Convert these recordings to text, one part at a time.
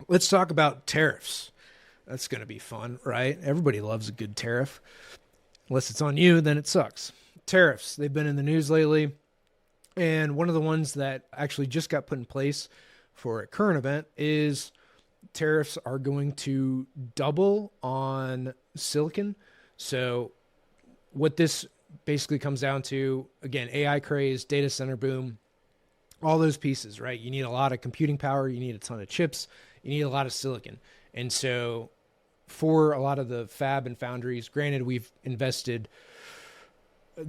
Let's talk about tariffs. That's going to be fun, right? Everybody loves a good tariff. Unless it's on you, then it sucks. Tariffs, they've been in the news lately. And one of the ones that actually just got put in place for a current event is tariffs are going to double on silicon. So, what this basically comes down to, again, AI craze, data center boom, all those pieces, right? You need a lot of computing power, you need a ton of chips, you need a lot of silicon. And so, for a lot of the fab and foundries, granted, we've invested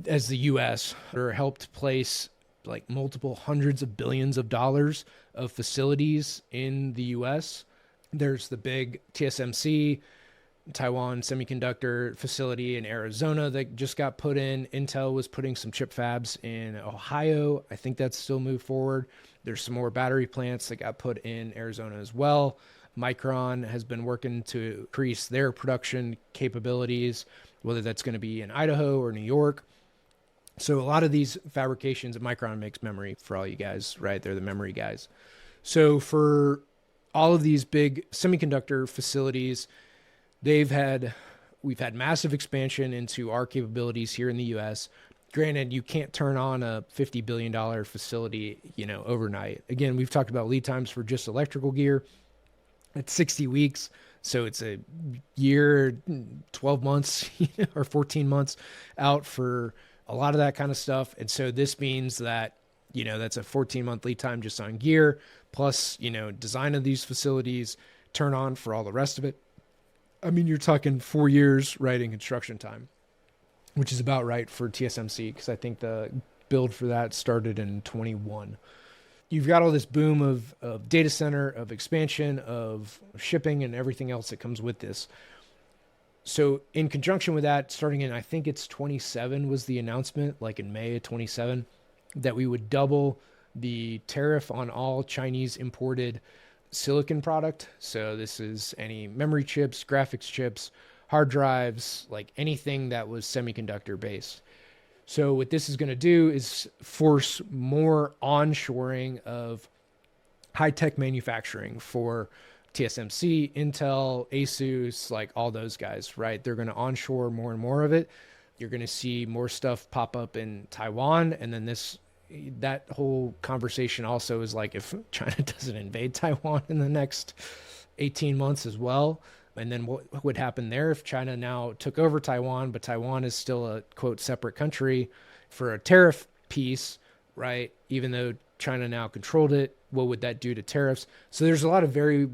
as the US or helped place like multiple hundreds of billions of dollars of facilities in the US. There's the big TSMC, Taiwan semiconductor facility in Arizona that just got put in. Intel was putting some chip fabs in Ohio. I think that's still moved forward. There's some more battery plants that got put in Arizona as well. Micron has been working to increase their production capabilities, whether that's going to be in Idaho or New York. So a lot of these fabrications, Micron makes memory for all you guys, right? They're the memory guys. So for all of these big semiconductor facilities, we've had massive expansion into our capabilities here in the US. Granted, you can't turn on a $50 billion facility, overnight. Again, we've talked about lead times for just electrical gear. It's 60 weeks. So it's a year, 12 months or 14 months out for a lot of that kind of stuff. And so this means that, that's a 14-month lead time just on gear, plus, design of these facilities, turn on for all the rest of it. I mean, you're talking 4 years, right, in construction time, which is about right for TSMC, because I think the build for that started in 21. You've got all this boom of data center, of expansion, of shipping, and everything else that comes with this. So in conjunction with that, starting in, I think it's 27 was the announcement, like in May of 27, that we would double the tariff on all Chinese imported silicon product. So this is any memory chips, graphics chips, hard drives, like anything that was semiconductor based. So what this is going to do is force more onshoring of high-tech manufacturing for TSMC, Intel, Asus, like all those guys, right? They're going to onshore more and more of it. You're going to see more stuff pop up in Taiwan. And then that whole conversation also is like, if China doesn't invade Taiwan in the next 18 months as well, and then what would happen there if China now took over Taiwan, but Taiwan is still a, quote, separate country for a tariff piece, right? Even though China now controlled it, what would that do to tariffs? So there's a lot of very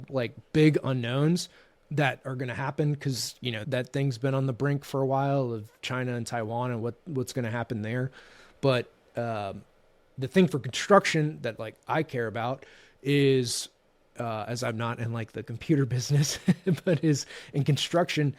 big unknowns that are going to happen because, that thing's been on the brink for a while of China and Taiwan and what's going to happen there. But the thing for construction that I care about is, as I'm not in the computer business, but is in construction,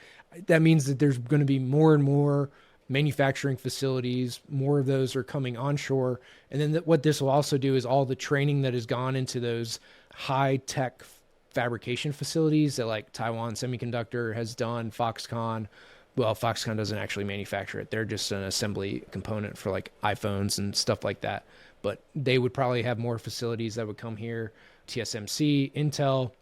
that means that there's going to be more and more manufacturing facilities. More of those are coming onshore. And then what this will also do is all the training that has gone into those high tech fabrication facilities that Taiwan Semiconductor has done, Foxconn. Well, Foxconn doesn't actually manufacture it. They're just an assembly component for iPhones and stuff like that. But they would probably have more facilities that would come here. TSMC, Intel,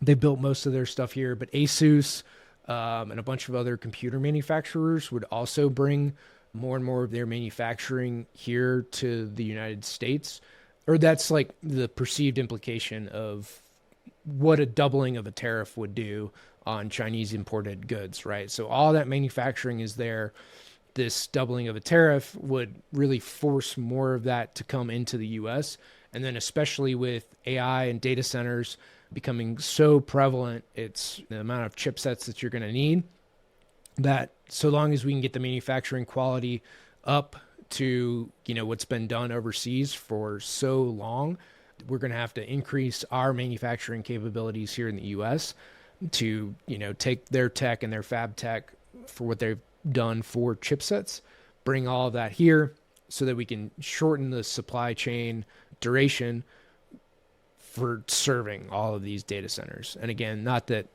they built most of their stuff here, but Asus and a bunch of other computer manufacturers would also bring more and more of their manufacturing here to the United States. Or that's the perceived implication of what a doubling of a tariff would do on Chinese imported goods, right? So all that manufacturing is there. This doubling of a tariff would really force more of that to come into the US. And then especially with AI and data centers becoming so prevalent, it's the amount of chipsets that you're going to need, that so long as we can get the manufacturing quality up to, what's been done overseas for so long, we're going to have to increase our manufacturing capabilities here in the US to, take their tech and their fab tech for what they've done for chipsets, bring all of that here so that we can shorten the supply chain duration for serving all of these data centers. And again, not that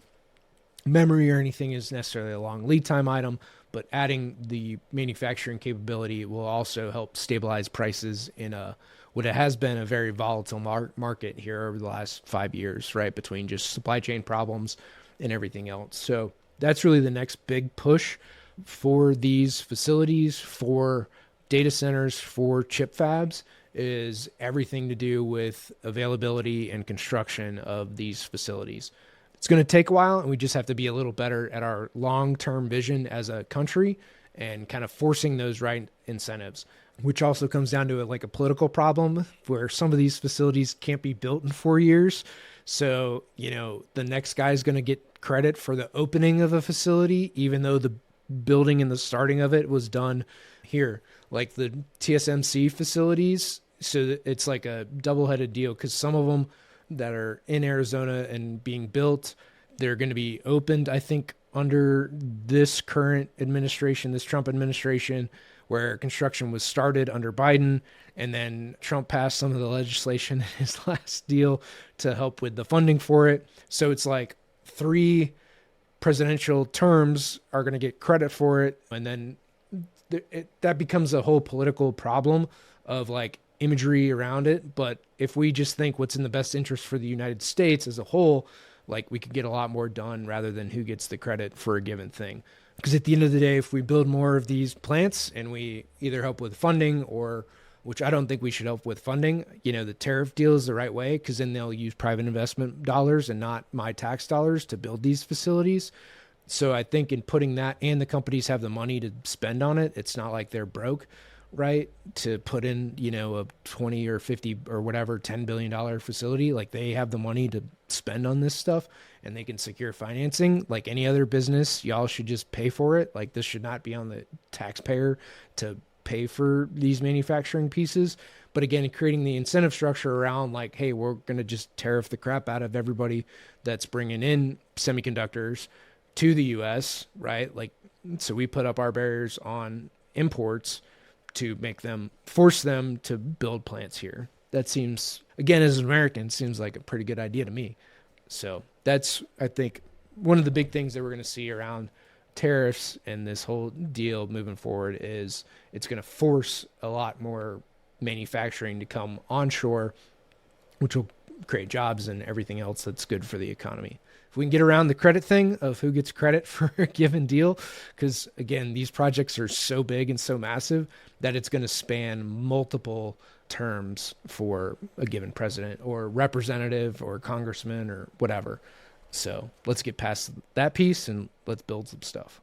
memory or anything is necessarily a long lead time item, but adding the manufacturing capability will also help stabilize prices in a what it has been a very volatile market here over the last 5 years, right? Between just supply chain problems and everything else. So that's really the next big push for these facilities, for data centers, for chip fabs, is everything to do with availability and construction of these facilities. It's going to take a while, and we just have to be a little better at our long-term vision as a country and kind of forcing those right incentives, which also comes down to a political problem where some of these facilities can't be built in 4 years. So, the next guy is going to get credit for the opening of a facility, even though the building and the starting of it was done here. Like the TSMC facilities, so it's like a double-headed deal, because some of them that are in Arizona and being built, they're going to be opened, I think, under this current administration, this Trump administration, where construction was started under Biden, and then Trump passed some of the legislation in his last deal to help with the funding for it. So it's like 3 presidential terms are going to get credit for it, and then that becomes a whole political problem of imagery around it. But if we just think what's in the best interest for the United States as a whole, we could get a lot more done rather than who gets the credit for a given thing. Because at the end of the day, if we build more of these plants and we either help with funding, or, which I don't think we should help with funding, the tariff deal is the right way, because then they'll use private investment dollars and not my tax dollars to build these facilities. So I think in putting that, and the companies have the money to spend on it, it's not like they're broke, right? To put in, a 20 or 50 or whatever, $10 billion facility, they have the money to spend on this stuff, and they can secure financing like any other business. Y'all should just pay for it. This should not be on the taxpayer to pay for these manufacturing pieces. But again, creating the incentive structure around hey, we're going to just tariff the crap out of everybody that's bringing in semiconductors to the U.S., right? So we put up our barriers on imports to force them to build plants here. That seems, again, as an American, seems like a pretty good idea to me. So that's, I think, one of the big things that we're going to see around tariffs and this whole deal moving forward is it's going to force a lot more manufacturing to come onshore, which will create jobs and everything else that's good for the economy. If we can get around the credit thing of who gets credit for a given deal, because again, these projects are so big and so massive that it's going to span multiple terms for a given president or representative or congressman or whatever. So let's get past that piece and let's build some stuff.